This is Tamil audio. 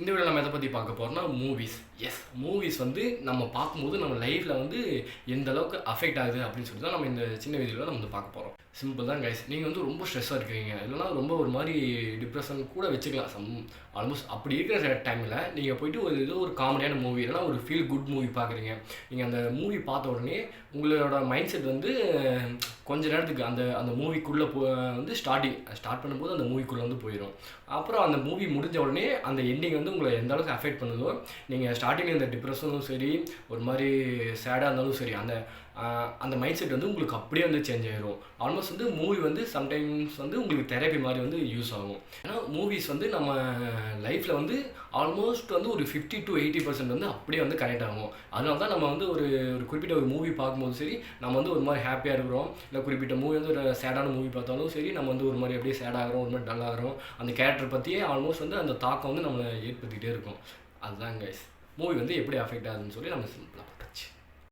இந்த வீடியோல நம்ம எதை பத்தி பார்க்க போறோம்னா மூவிஸ். மூவிஸ் வந்து நம்ம பார்க்கும்போது நம்ம லைஃப்ல வந்து எந்த அளவுக்கு அஃபெக்ட் ஆகுது அப்படின்னு சொல்லி தான் நம்ம இந்த சின்ன வீடியோல நம்ம வந்து பார்க்க போறோம். சிம்பிள் தான் கைஸ். நீங்க வந்து ரொம்ப ஸ்ட்ரெஸ்ஸா இருக்கீங்க. இல்லைனா ரொம்ப ஒரு மாதிரி டிப்ரஷன் கூட வச்சுக்கலாம். ஆல்மோஸ்ட் அப்படி இருக்கிற டைம்ல நீங்க போயிட்டு ஏதோ ஒரு காமெடியான மூவி இல்லைனா ஒரு ஃபீல் குட் மூவி பார்க்குறீங்க. நீங்க அந்த மூவி பார்த்த உடனே உங்களோட மைண்ட் செட் வந்து கொஞ்ச நேரத்துக்கு அந்த அந்த மூவிக்குள்ளே வந்து ஸ்டார்ட் பண்ணும்போது அந்த மூவிக்குள்ளே வந்து போயிடும். அப்புறம் அந்த மூவி முடிஞ்ச உடனே அந்த எண்டிங் வந்து உங்களை எந்த அளவுக்கு அஃபெக்ட் பண்ணுதோ, நீங்கள் ஸ்டார்டிங்கில் இந்த டிப்ரெஷனும் சரி, ஒரு மாதிரி சேடாக இருந்தாலும் சரி, அந்த அந்த மைண்ட் செட் வந்து உங்களுக்கு அப்படியே வந்து சேஞ்ச் ஆயிரும். ஆல்மோஸ்ட் வந்து மூவி வந்து சம்டைம்ஸ் வந்து உங்களுக்கு தெரப்பி மாதிரி வந்து யூஸ் ஆகும். ஏன்னா மூவிஸ் வந்து நம்ம லைஃப்பில் வந்து ஆல்மோஸ்ட் வந்து ஒரு 50 to 80% வந்து அப்படியே வந்து கனெக்ட் ஆகும். அதனால தான் நம்ம வந்து ஒரு ஒரு குறிப்பிட்ட ஒரு மூவி பார்க்கும்போது சரி, நம்ம வந்து ஒரு மாதிரி ஹாப்பியாக இருக்கிறோம். இல்லை குறிப்பிட்ட மூவி வந்து ஒரு சேடான மூவி பார்த்தாலும் சரி, நம்ம வந்து ஒரு மாதிரி அப்படியே சேடாகிறோம், ஒரு மாதிரி டல்லாகிறோம். அந்த கேரக்டர் பற்றியே ஆல்மோஸ்ட் வந்து அந்த தாக்கம் வந்து நம்மளை ஏற்படுத்திக்கிட்டே இருக்கும். அதுதான் கைஸ் மூவி வந்து எப்படி அஃபெக்ட் ஆகுதுன்னு சொல்லி நம்ம சிம்பிளாக